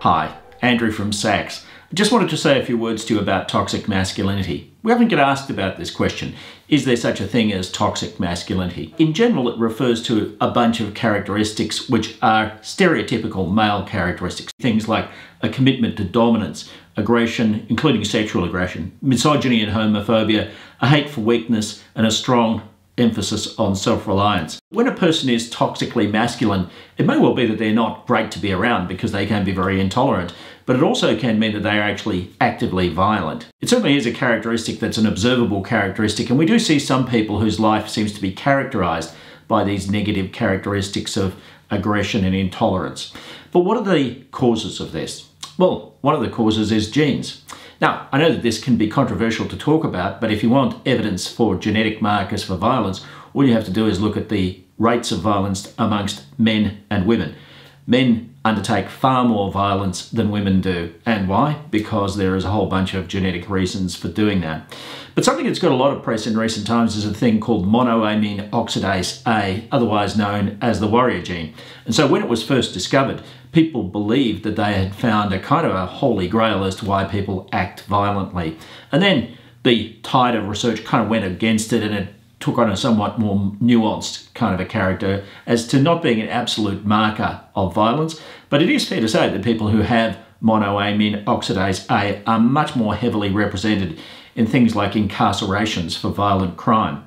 Hi, Andrew from SACS. I just wanted to say a few words to you about toxic masculinity. We often get asked about this question. Is there such a thing as toxic masculinity? In general, it refers to a bunch of characteristics which are stereotypical male characteristics. Things like a commitment to dominance, aggression, including sexual aggression, misogyny and homophobia, a hate for weakness, and a strong emphasis on self-reliance. When a person is toxically masculine, it may well be that they're not great to be around because they can be very intolerant, but it also can mean that they are actually actively violent. It certainly is a characteristic that's an observable characteristic, and we do see some people whose life seems to be characterized by these negative characteristics of aggression and intolerance. But what are the causes of this? Well, one of the causes is genes. Now, I know that this can be controversial to talk about, but if you want evidence for genetic markers for violence, all you have to do is look at the rates of violence amongst men and women. Men undertake far more violence than women do. And why? Because there is a whole bunch of genetic reasons for doing that. But something that's got a lot of press in recent times is a thing called monoamine oxidase A, otherwise known as the warrior gene. And so when it was first discovered, people believed that they had found a kind of a holy grail as to why people act violently. And then the tide of research kind of went against it, and it took on a somewhat more nuanced kind of a character as to not being an absolute marker of violence. But it is fair to say that people who have monoamine oxidase A are much more heavily represented in things like incarcerations for violent crime.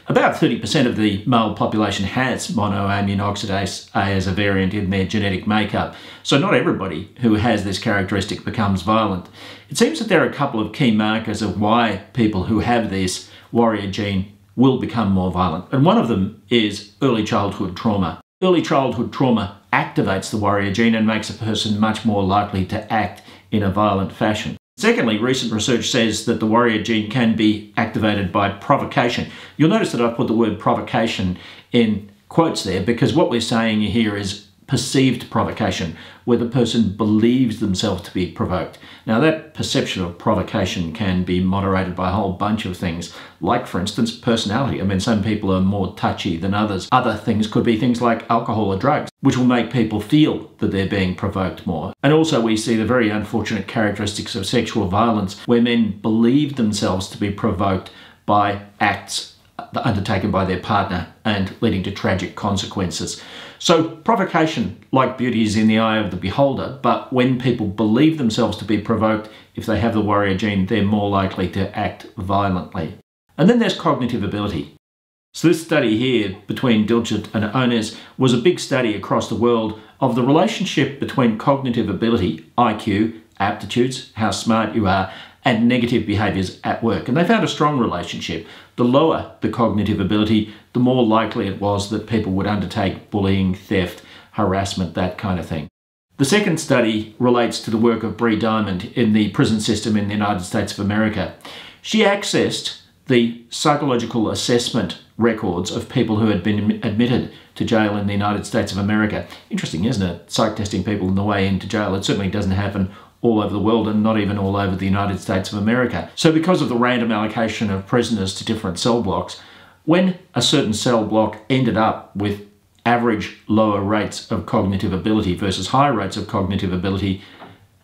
About 30% of the male population has monoamine oxidase A as a variant in their genetic makeup, so not everybody who has this characteristic becomes violent. It seems that there are a couple of key markers of why people who have this warrior gene will become more violent, and one of them is early childhood trauma. Early childhood trauma activates the warrior gene and makes a person much more likely to act in a violent fashion. Secondly, recent research says that the warrior gene can be activated by provocation. You'll notice that I've put the word provocation in quotes there because what we're saying here is perceived provocation, where the person believes themselves to be provoked. Now that perception of provocation can be moderated by a whole bunch of things, like for instance personality. I mean, some people are more touchy than others. Other things could be things like alcohol or drugs, which will make people feel that they're being provoked more. And also we see the very unfortunate characteristics of sexual violence where men believe themselves to be provoked by acts undertaken by their partner and leading to tragic consequences. So provocation, like beauty, is in the eye of the beholder, but when people believe themselves to be provoked, if they have the warrior gene, they're more likely to act violently. And then there's cognitive ability. So this study here between Dilgent and Ones was a big study across the world of the relationship between cognitive ability, IQ, aptitudes, how smart you are, and negative behaviours at work. And they found a strong relationship. The lower the cognitive ability, the more likely it was that people would undertake bullying, theft, harassment, that kind of thing. The second study relates to the work of Bree Diamond in the prison system in the United States of America. She accessed the psychological assessment records of people who had been admitted to jail in the United States of America. Interesting, isn't it? Psych testing people on the way into jail. It certainly doesn't happen all over the world and not even all over the United States of America. So because of the random allocation of prisoners to different cell blocks, when a certain cell block ended up with average lower rates of cognitive ability versus higher rates of cognitive ability,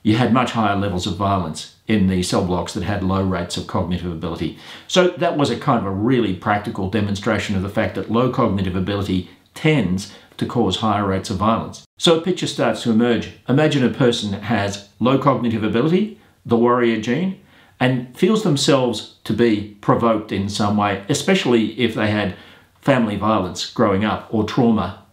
you had much higher levels of violence in the cell blocks that had low rates of cognitive ability. So that was a kind of a really practical demonstration of the fact that low cognitive ability tends to cause higher rates of violence. So a picture starts to emerge. Imagine a person that has low cognitive ability, the warrior gene, and feels themselves to be provoked in some way, especially if they had family violence growing up or trauma,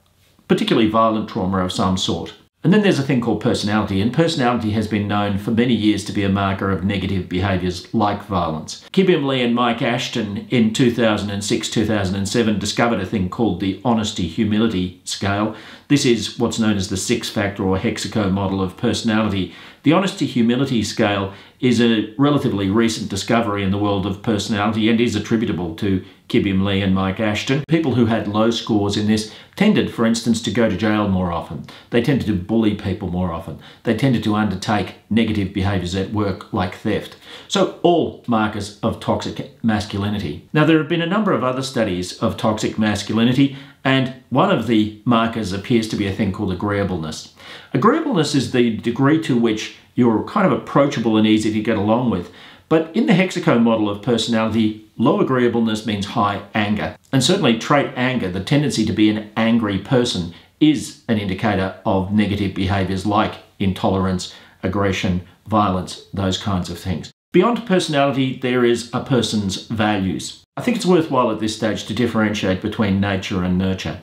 particularly violent trauma of some sort. And then there's a thing called personality, and personality has been known for many years to be a marker of negative behaviours like violence. Kibim Lee and Mike Ashton in 2006-2007 discovered a thing called the honesty-humility scale. This is what's known as the six-factor or hexaco model of personality. The honesty-humility scale is a relatively recent discovery in the world of personality and is attributable to Kibim Lee and Mike Ashton. People who had low scores in this tended, for instance, to go to jail more often. They tended to bully people more often. They tended to undertake negative behaviours at work like theft. So all markers of toxic masculinity. Now there have been a number of other studies of toxic masculinity And one of the markers appears to be a thing called agreeableness. Agreeableness is the degree to which you're kind of approachable and easy to get along with. But in the hexagon model of personality, low agreeableness means high anger. And certainly trait anger, the tendency to be an angry person, is an indicator of negative behaviours like intolerance, aggression, violence, those kinds of things. Beyond personality, there is a person's values. I think it's worthwhile at this stage to differentiate between nature and nurture.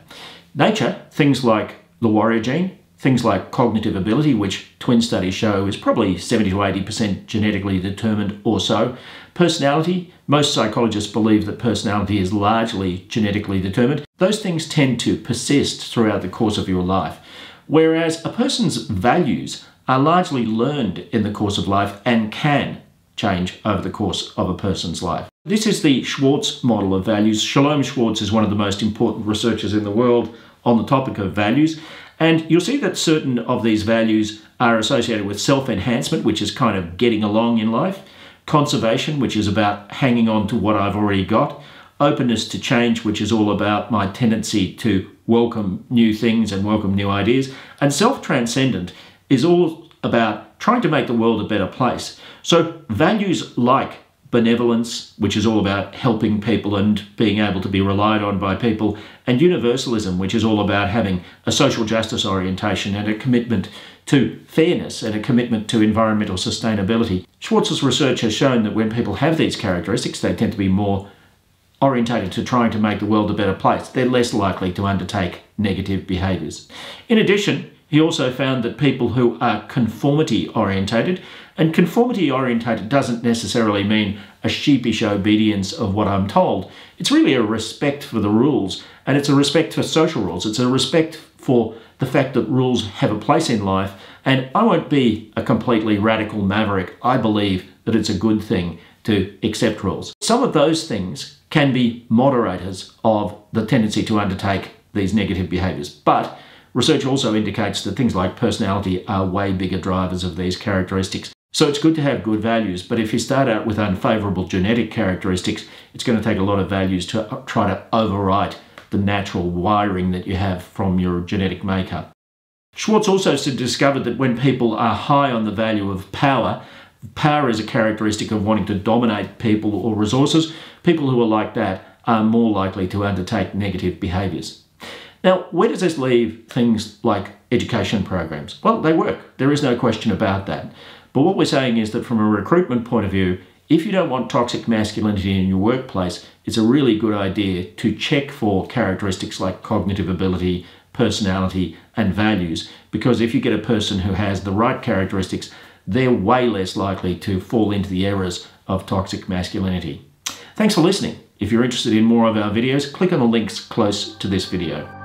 Nature, things like the warrior gene, things like cognitive ability, which twin studies show is probably 70 to 80% genetically determined or so. Personality, most psychologists believe that personality is largely genetically determined. Those things tend to persist throughout the course of your life, whereas a person's values are largely learned in the course of life and can change over the course of a person's life. This is the Schwartz model of values. Shalom Schwartz is one of the most important researchers in the world on the topic of values. And you'll see that certain of these values are associated with self-enhancement, which is kind of getting along in life, conservation, which is about hanging on to what I've already got, openness to change, which is all about my tendency to welcome new things and welcome new ideas, and self-transcendent is all about trying to make the world a better place. So values like benevolence, which is all about helping people and being able to be relied on by people, and universalism, which is all about having a social justice orientation and a commitment to fairness and a commitment to environmental sustainability. Schwartz's research has shown that when people have these characteristics, they tend to be more orientated to trying to make the world a better place. They're less likely to undertake negative behaviours. In addition, he also found that people who are conformity orientated, and conformity orientated doesn't necessarily mean a sheepish obedience of what I'm told. It's really a respect for the rules, and it's a respect for social rules. It's a respect for the fact that rules have a place in life, and I won't be a completely radical maverick. I believe that it's a good thing to accept rules. Some of those things can be moderators of the tendency to undertake these negative behaviours, but research also indicates that things like personality are way bigger drivers of these characteristics. So it's good to have good values, but if you start out with unfavourable genetic characteristics, it's going to take a lot of values to try to overwrite the natural wiring that you have from your genetic makeup. Schwartz also discovered that when people are high on the value of power, power is a characteristic of wanting to dominate people or resources. People who are like that are more likely to undertake negative behaviours. Now, where does this leave things like education programs? Well, they work. There is no question about that. But what we're saying is that from a recruitment point of view, if you don't want toxic masculinity in your workplace, it's a really good idea to check for characteristics like cognitive ability, personality, and values, because if you get a person who has the right characteristics, they're way less likely to fall into the errors of toxic masculinity. Thanks for listening. If you're interested in more of our videos, click on the links close to this video.